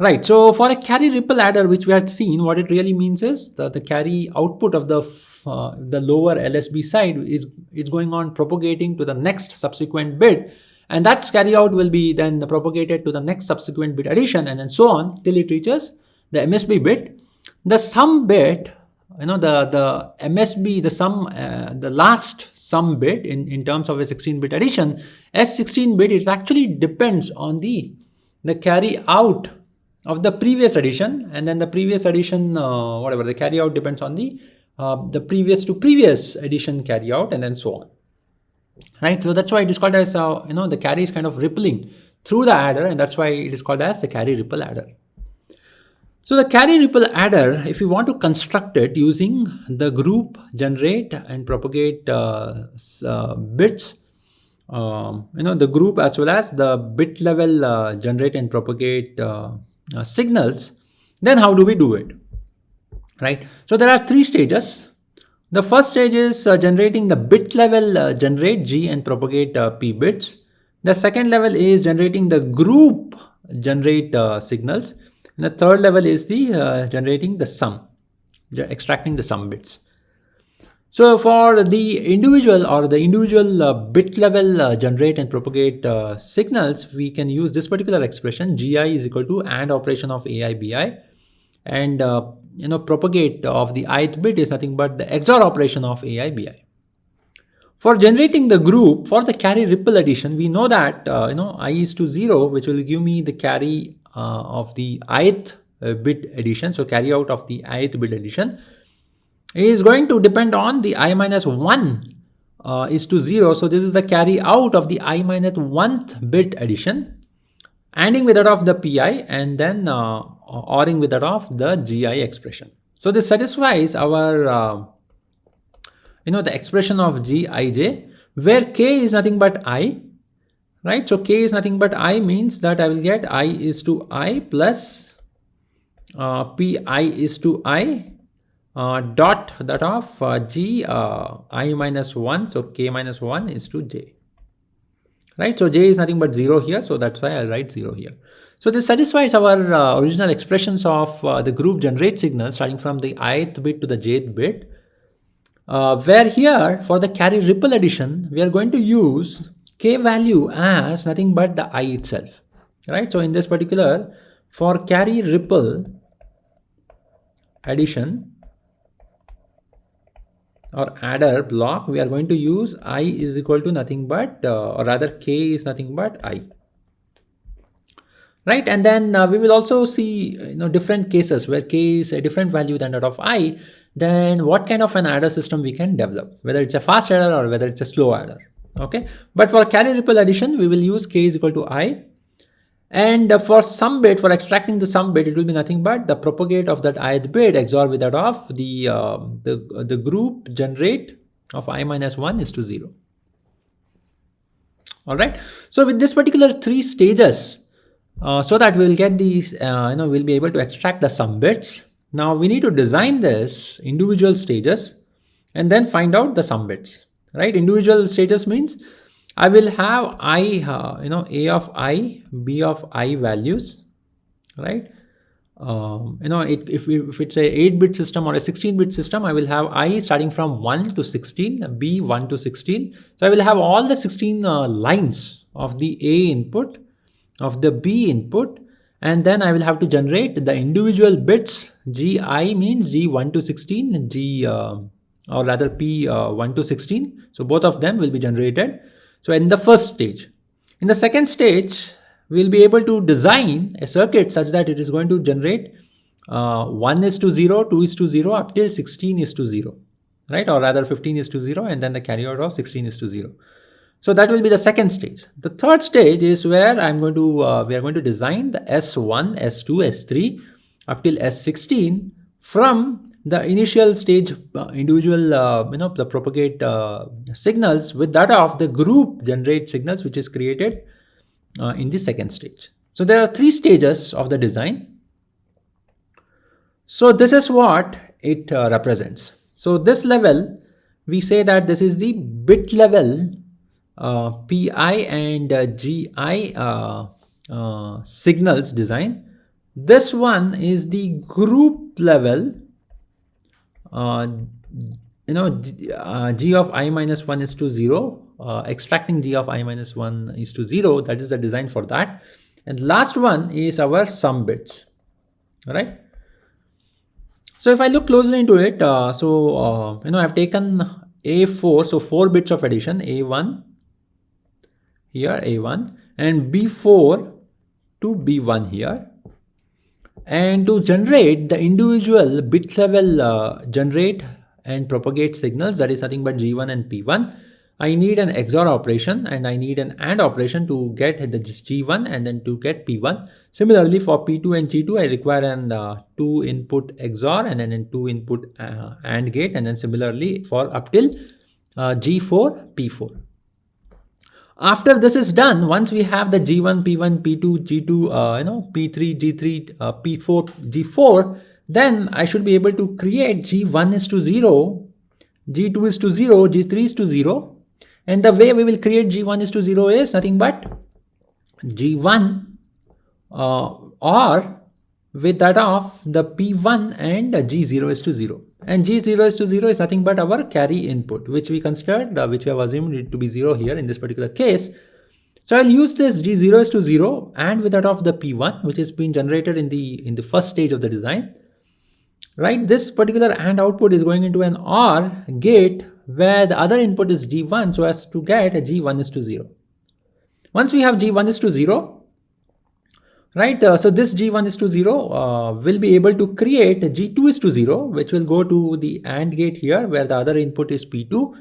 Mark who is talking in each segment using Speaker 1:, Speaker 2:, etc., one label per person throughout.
Speaker 1: Right, so for a carry ripple adder, which we had seen, what it really means is the carry output of the lower LSB side is going on propagating to the next subsequent bit, and that carry out will be then propagated to the next subsequent bit addition, and then so on till it reaches the MSB bit. The sum bit, the MSB, the sum, the last sum bit in terms of a 16-bit addition, S16 bit, it actually depends on the carry out of the previous addition, and then the previous addition, whatever the carry out depends on the previous to previous addition carry out, and then so on. Right, so that's why it is called as the carry is kind of rippling through the adder, and that's why it is called as the carry ripple adder. So the carry ripple adder, if you want to construct it using the group generate and propagate bits, the group as well as the bit level generate and propagate signals, then how do we do it? Right, so there are three stages. The first stage is generating the bit level generate G and propagate P bits. The second level is generating the group generate signals. And the third level is the generating the sum, extracting the sum bits. So for the individual bit level generate and propagate signals, we can use this particular expression, Gi is equal to AND operation of Ai Bi, and propagate of the ith bit is nothing but the XOR operation of Ai Bi. For generating the group for the carry ripple addition, we know that I is to 0, which will give me the carry of the ith bit addition. So carry out of the ith bit addition is going to depend on the I minus 1 is to 0. So this is the carry out of the I minus 1th bit addition, ANDing with that of the Pi, and then ORing with that of the Gi expression. So this satisfies our the expression of Gij, where K is nothing but I. Right, so K is nothing but I means that I will get I is to I plus Pi is to I dot that of G I minus 1, so K minus 1 is to J. Right, so J is nothing but 0 here, so that's why I'll write 0 here. So this satisfies our original expressions of the group generate signal starting from the ith bit to the jth bit, where here for the carry ripple addition, we are going to use K value as nothing but the I itself, right? So in this particular, for carry ripple addition or adder block, we are going to use I is equal to nothing but, or rather K is nothing but I, right? And then we will also see different cases where K is a different value than that of I. Then what kind of an adder system we can develop, whether it's a fast adder or whether it's a slow adder. Okay, but for carry ripple addition, we will use K is equal to I, and for sum bit, for extracting the sum bit, it will be nothing but the propagate of that ith bit XOR with that of the group generate of I minus 1 is to 0. All right, so with this particular three stages, so that we will get these, we'll be able to extract the sum bits. Now we need to design this individual stages and then find out the sum bits. Right, individual stages means I will have I, A of I, B of I values, right? If it's a 8-bit system or a 16-bit system, I will have I starting from 1 to 16, B 1 to 16. So I will have all the 16 lines of the A input, of the B input, and then I will have to generate the individual bits. Gi means G 1 to 16, G or rather P 1 to 16. So both of them will be generated. So in the first stage. In the second stage, we'll be able to design a circuit such that it is going to generate 1 is to 0, 2 is to 0 up till 16 is to 0, right? Or rather 15 is to 0 and then the carry out of 16 is to 0. So that will be the second stage. The third stage is where we are going to design the S1, S2, S3 up till S16 from the initial stage individual the propagate signals with that of the group generate signals which is created in the second stage. So there are three stages of the design. So this is what it represents. So this level, we say that this is the bit level Pi and Gi signals design. This one is the group level, g of I minus 1 is to 0, extracting g of I minus 1 is to 0. That is the design for that. And last one is our sum bits, right? So if I look closely into it, I've taken A4, so 4 bits of addition, A1, here A1, and B4 to B1 here. And to generate the individual bit level generate and propagate signals, that is nothing but G1 and P1, I need an XOR operation and I need an AND operation to get the G1 and then to get P1. Similarly, for P2 and G2, I require an 2 input XOR and then an 2 input AND gate, and then similarly for up till G4, P4. After this is done, once we have the G1, P1, P2, G2, P3, G3, P4, G4, then I should be able to create G1 is to 0, G2 is to 0, G3 is to 0. And the way we will create G1 is to 0 is nothing but G1 or with that of the P1 and G0 is to 0. And G0 is to 0 is nothing but our carry input, which we considered, which we have assumed it to be 0 here in this particular case. So I'll use this G0 is to 0 and with that of the P1, which has been generated in the first stage of the design. Right, this particular AND output is going into an OR gate where the other input is G1, so as to get a G1 is to 0. Once we have G1 is to 0, right, so this G1 is to 0 will be able to create a G2 is to 0, which will go to the AND gate here where the other input is P2.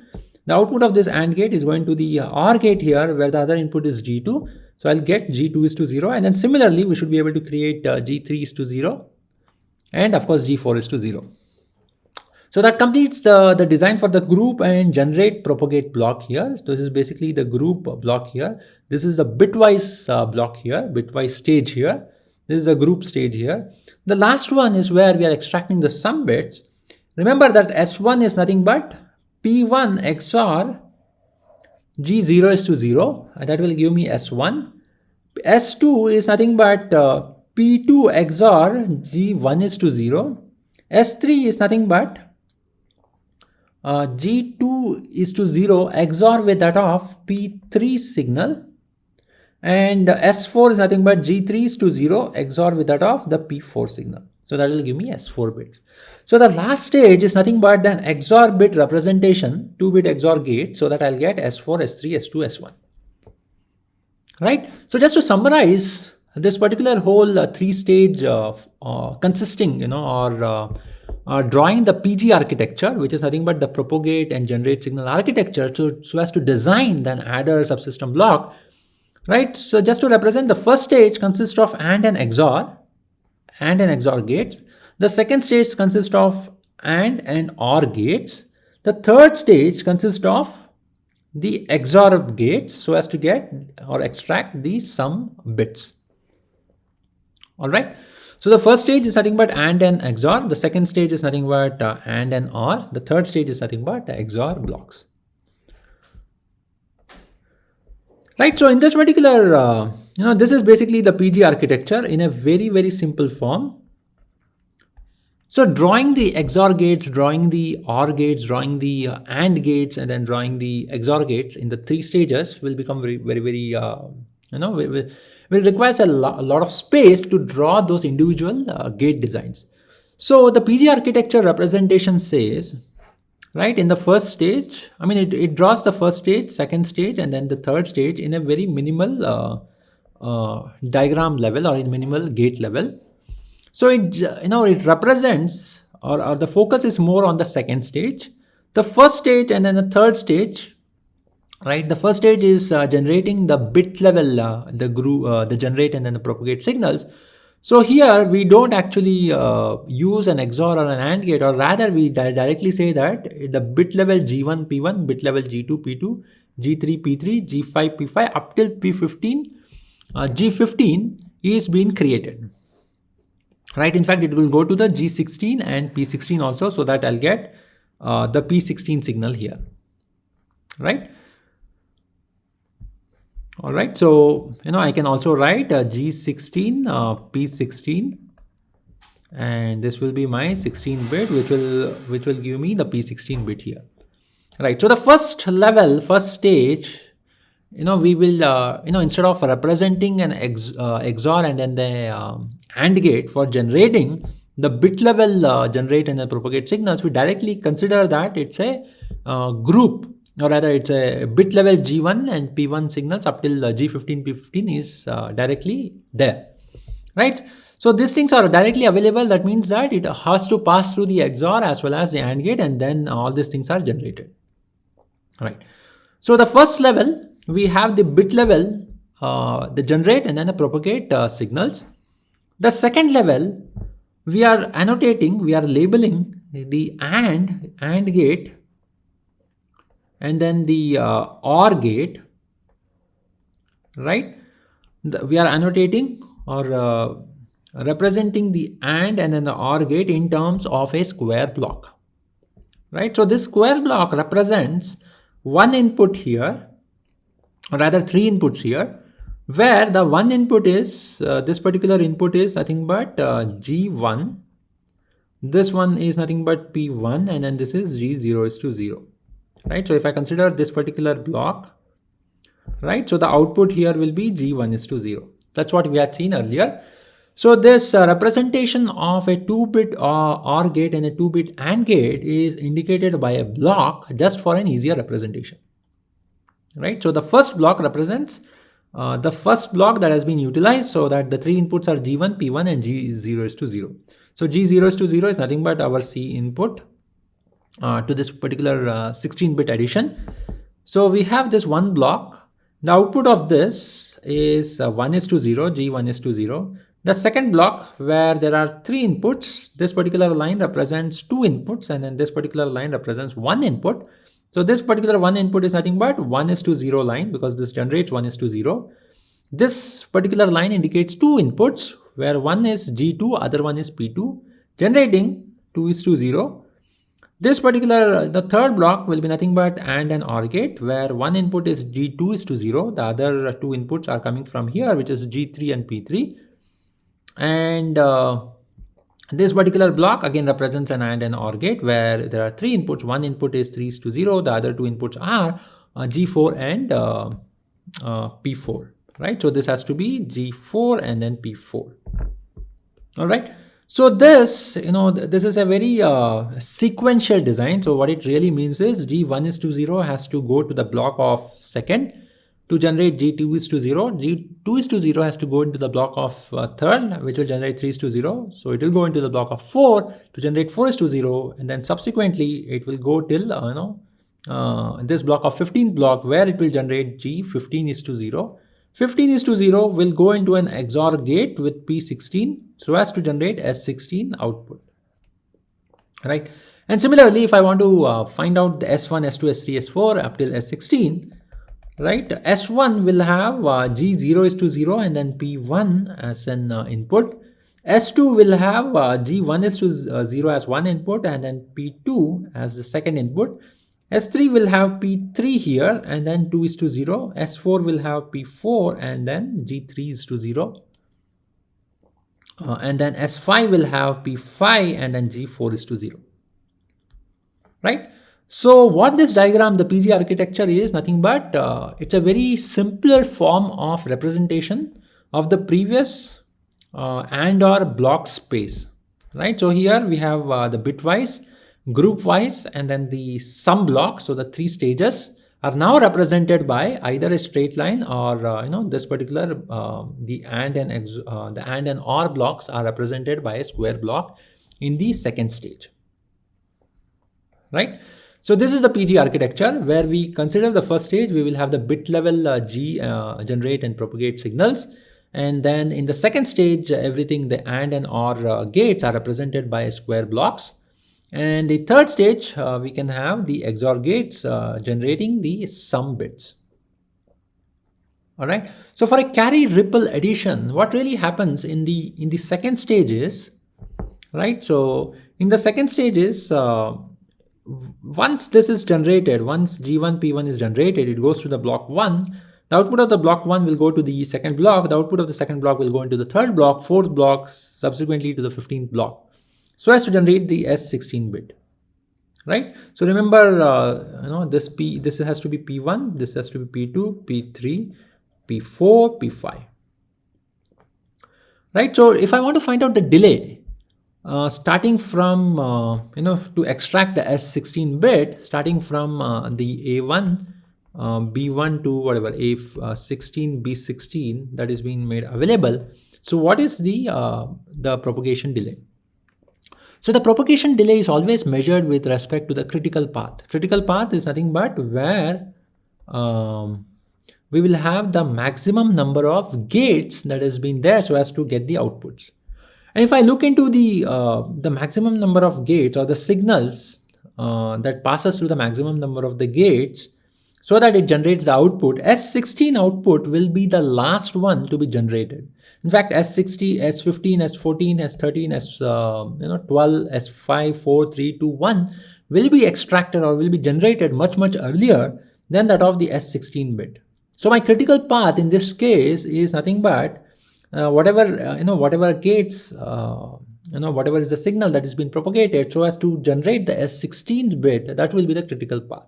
Speaker 1: The output of this AND gate is going to the OR gate here where the other input is G2. So I'll get G2 is to 0, and then similarly we should be able to create G3 is to 0. And of course G4 is to 0. So that completes the design for the group and generate propagate block here. So this is basically the group block here. This is the bitwise block here, bitwise stage here. This is a group stage here. The last one is where we are extracting the sum bits. Remember that S1 is nothing but P1 XOR G0 is to 0. And that will give me S1. S2 is nothing but P2 XOR G1 is to 0. S3 is nothing but G2 is to 0 XOR with that of P3 signal. And S4 is nothing but G3 is to 0 XOR with that of the P4 signal. So that will give me S4 bits. So the last stage is nothing but an XOR bit representation, 2-bit XOR gate, so that I'll get S4, S3, S2, S1. Right? So just to summarize, this particular whole 3-stage consisting, drawing the PG architecture, which is nothing but the propagate and generate signal architecture, so as to design an adder subsystem block, right? So just to represent, the first stage consists of AND and XOR gates. The second stage consists of AND and OR gates. The third stage consists of the XOR gates, so as to get or extract the sum bits. All right. So the first stage is nothing but AND and XOR. The second stage is nothing but AND and OR. The third stage is nothing but XOR blocks. Right. So in this particular, this is basically the PG architecture in a very, very simple form. So drawing the XOR gates, drawing the OR gates, drawing the AND gates, and then drawing the XOR gates in the 3 stages will become very, very, very, will requires a lot of space to draw those individual gate designs. So the PG architecture representation says, right, in the first stage, it draws the first stage, second stage, and then the third stage in a very minimal diagram level or in minimal gate level. So it represents, or the focus is more on the second stage, the first stage, and then the third stage. Right, the first stage is generating the bit level, the generate and then the propagate signals. So here we don't actually use an XOR or an AND gate, or rather we directly say that the bit level G1, P1, bit level G2, P2, G3, P3, G5, P5 up till P15, G15 is being created. Right, in fact, it will go to the G16 and P16 also, so that I'll get the P16 signal here. Right. All right, so I can also write G16, P16, and this will be my 16 bit, which will give me the P16 bit here. Right. So the first level, first stage, we will, instead of representing an XOR and then the AND gate for generating the bit level generate and then propagate signals, we directly consider that it's a group, or rather it's a bit level G1 and P1 signals up till G15, P15 is directly there, right? So these things are directly available. That means that it has to pass through the XOR as well as the AND gate, and then all these things are generated, right? So the first level, we have the bit level, the generate and then the propagate signals. The second level, we are annotating, we are labeling the AND gate and then the OR gate, right? We are annotating or representing the AND and then the OR gate in terms of a square block, right? So this square block represents one input here, or rather three inputs here, where the one input is, this particular input is nothing but G1, this one is nothing but P1, and then this is G0 is to 0, right? So if I consider this particular block, right, so the output here will be G1 is to 0. That's what we had seen earlier. So this representation of a 2-bit OR gate and a 2-bit AND gate is indicated by a block just for an easier representation, right? So the first block represents the first block that has been utilized, so that the three inputs are G1, P1 and G0 is to 0. So G0 is to 0 is nothing but our C input to this particular 16-bit addition. So we have this one block. The output of this is 1 is to 0, G1 is to 0. The second block, where there are three inputs, this particular line represents two inputs, and then this particular line represents one input. So this particular one input is nothing but 1 is to 0 line, because this generates 1 is to 0. This particular line indicates two inputs, where one is G2, other one is P2, generating 2 is to 0. This particular, the third block will be nothing but AND and OR gate, where one input is G2 is to 0. The other two inputs are coming from here, which is G3 and P3. And this particular block again represents an AND and OR gate, where there are three inputs. One input is 3 is to 0. The other two inputs are G4 and P4, right? So this has to be G4 and then P4. All right. So this, this is a very sequential design. So what it really means is G1 is to 0 has to go to the block of second to generate G2 is to 0. G2 is to 0 has to go into the block of third, which will generate 3 is to 0. So it will go into the block of 4 to generate 4 is to 0. And then subsequently, it will go till, this block of 15th block, where it will generate G15 is to 0. 15 is to 0 will go into an XOR gate with P16 so as to generate S16 output, right? And similarly, if I want to find out the S1, S2, S3, S4 up till S16, right, S1 will have G0 is to 0 and then P1 as an input. S2 will have G1 is to 0 as one input and then P2 as the second input. S3 will have P3 here and then 2 is to 0. S4 will have P4 and then G3 is to 0. And then S5 will have P5 and then G4 is to 0. Right? So what this diagram, the PG architecture, is nothing but it's a very simpler form of representation of the previous AND OR block space. Right? So here we have the bitwise, group wise, and then the sum block. So the three stages are now represented by either a straight line or this particular the AND and OR blocks are represented by a square block in the second stage, right? So this is the PG architecture, where we consider the first stage. We will have the bit level G generate and propagate signals, and then in the second stage, everything, the AND and OR gates are represented by square blocks. And the third stage, we can have the XOR gates generating the sum bits. All right. So for a carry ripple addition, what really happens in the second stage is, right? So in the second stage is, once this is generated, once G1, P1 is generated, it goes to the block 1, The output of the block 1 will go to the second block, the output of the second block will go into the third block, fourth block, subsequently to the 15th block, so as to generate the S16 bit. Right? So remember, this has to be P1, this has to be P2, P3, P4, P5. Right? So if I want to find out the delay, starting from, to extract the S16 bit, starting from the A1, B1 to whatever, A16, B16 that is being made available. So what is the propagation delay? So the propagation delay is always measured with respect to the critical path. Critical path is nothing but where we will have the maximum number of gates that has been there so as to get the outputs. And if I look into the maximum number of gates or the signals that passes through the maximum number of the gates so that it generates the output, S16 output will be the last one to be generated. In fact, S60, S15, S14, S13, S12, S5, 4, 3, 2, 1 will be extracted or will be generated much earlier than that of the S16 bit. So my critical path in this case is nothing but whatever gates, whatever is the signal that is being propagated so as to generate the S16 bit, that will be the critical path,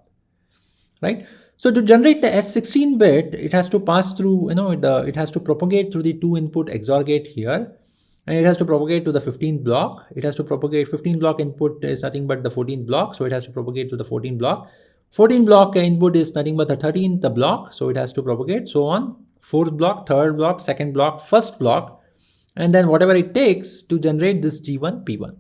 Speaker 1: right? So to generate the S16 bit, it has to pass through, it has to propagate through the 2-input XOR gate here, and it has to propagate to the 15th block. It has to propagate, 15 block input is nothing but the 14th block, so it has to propagate to the 14th block. 14 block input is nothing but the 13th block, so it has to propagate, so on. 4th block, 3rd block, 2nd block, 1st block, and then whatever it takes to generate this G1, P1.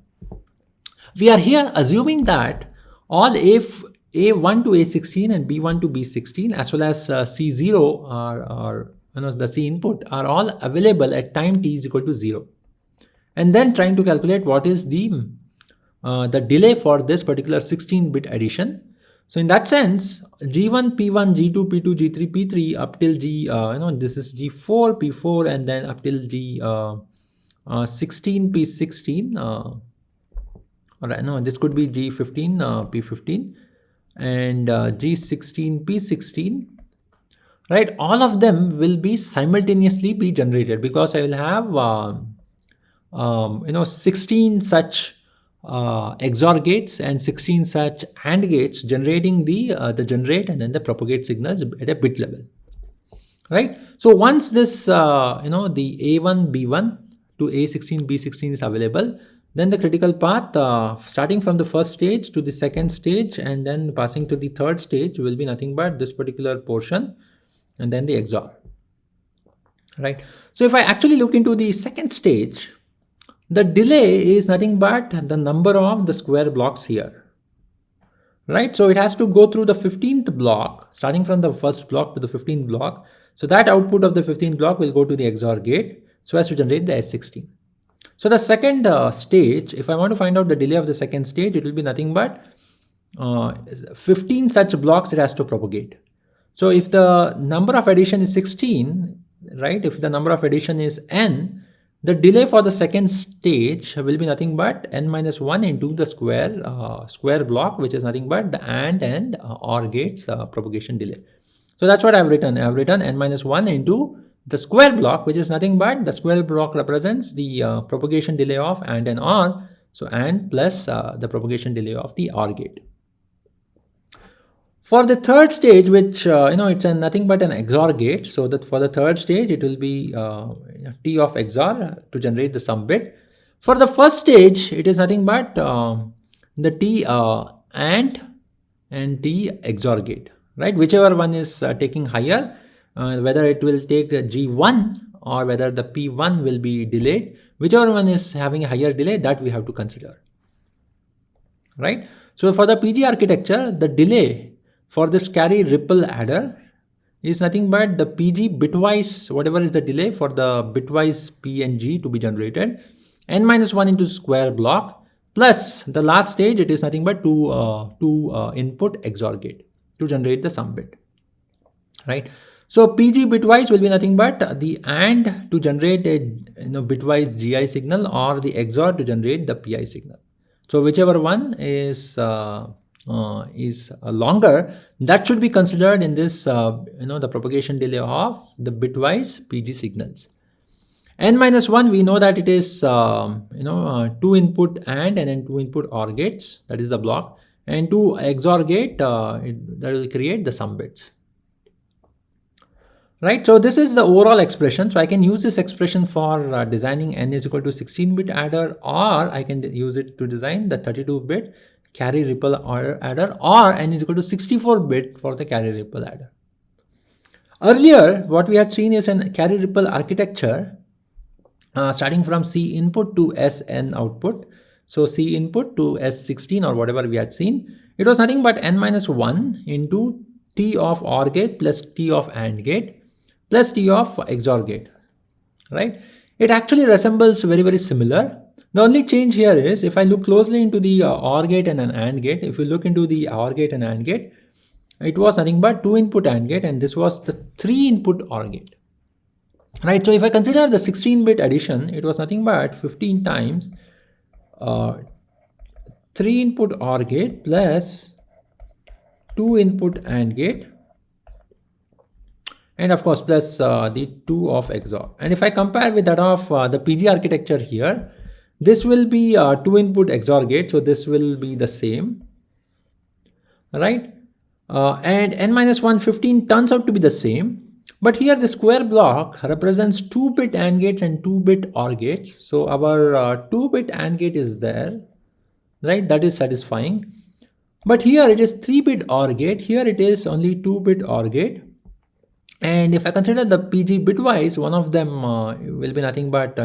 Speaker 1: We are here assuming that all A1 to A16 and B1 to B16 as well as C0 or the C input are all available at time t is equal to 0. And then trying to calculate what is the delay for this particular 16-bit addition. So in that sense, G1, P1, G2, P2, G3, P3 up till G, this is G4, P4, and then up till G16, P16. This could be G15, P15, and G16, P16. Right? All of them will be simultaneously be generated because I will have 16 such XOR gates and 16 such AND gates generating the generate and then the propagate signals at a bit level, right? So once this the A1 B1 to A16 B16 is available, then the critical path starting from the first stage to the second stage and then passing to the third stage will be nothing but this particular portion and then the XOR, right? So if I actually look into the second stage, the delay is nothing but the number of the square blocks here, right? So it has to go through the 15th block, starting from the first block to the 15th block. So that output of the 15th block will go to the XOR gate so as to generate the S16. So the second stage, if I want to find out the delay of the second stage, it will be nothing but 15 such blocks it has to propagate. So if the number of addition is 16, right? If the number of addition is n, the delay for the second stage will be nothing but n minus 1 into the square block, which is nothing but the AND and OR gates propagation delay. So that's what I've written. I've written n minus 1 into the square block, which is nothing but the square block represents the propagation delay of AND and OR. So AND plus the propagation delay of the OR gate. For the third stage, which it's nothing but an XOR gate, so that for the third stage it will be T of XOR to generate the sum bit. For the first stage, it is nothing but the T and T XOR gate, right? Whichever one is taking higher, whether it will take G1 or whether the P1 will be delayed, whichever one is having a higher delay, that we have to consider, right? So for the PG architecture, the delay for this carry ripple adder is nothing but the PG bitwise, whatever is the delay for the bitwise P and G to be generated, n minus 1 into square block, plus the last stage, it is nothing but two input XOR gate to generate the sum bit, right? So PG bitwise will be nothing but the AND to generate a bitwise GI signal or the XOR to generate the PI signal. So whichever one is is longer, that should be considered in this the propagation delay of the bitwise PG signals. N-1, we know that it is 2 input and then 2 input OR gates, that is the block, and 2 XOR gate that will create the sum bits. Right, so this is the overall expression. So I can use this expression for designing n is equal to 16-bit adder, or I can use it to design the 32-bit carry ripple adder, or n is equal to 64-bit for the carry ripple adder. Earlier, what we had seen is a carry ripple architecture starting from C input to Sn output. So C input to S16 or whatever we had seen, it was nothing but n-1 into T of OR gate plus T of AND gate plus T of XOR gate, right? It actually resembles very similar. The only change here is if I look closely into the OR gate and an AND gate, if you look into the OR gate and AND gate, it was nothing but 2 input AND gate, and this was the 3 input OR gate, right? So if I consider the 16-bit addition, it was nothing but 15 times 3 input OR gate plus 2 input AND gate, and of course plus the 2 of XOR. And if I compare with that of the PG architecture here, this will be 2 input XOR gate, so this will be the same, right? And n-1 15 turns out to be the same, but here the square block represents 2-bit AND gates and 2-bit OR gates. So our 2-bit AND gate is there, right? That is satisfying. But here it is 3-bit OR gate, here it is only 2-bit OR gate. And if I consider the PG bitwise, one of them will be nothing but,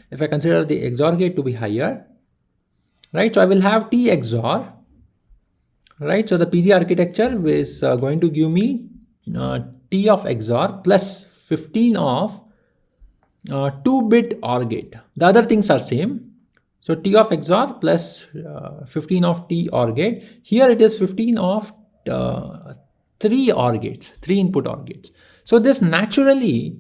Speaker 1: if I consider the XOR gate to be higher, right? So I will have T XOR, right? So the PG architecture is going to give me T of XOR plus 15 of 2-bit OR gate. The other things are same. So T of XOR plus 15 of T OR gate. Here it is 15 of 3 OR gates, 3 input OR gates. So this naturally,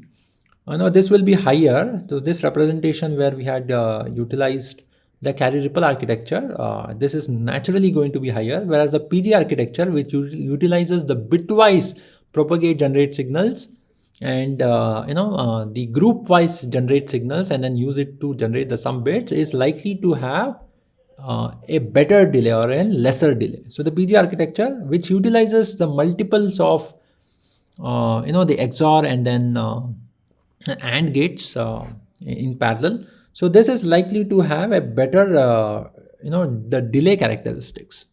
Speaker 1: this will be higher. So this representation where we had utilized the carry ripple architecture, this is naturally going to be higher, whereas the PG architecture, which utilizes the bitwise propagate generate signals and the group wise generate signals and then use it to generate the sum bits, is likely to have a better delay or a lesser delay. So the PG architecture, which utilizes the multiples of the XOR and then AND gates in parallel, so this is likely to have a better the delay characteristics.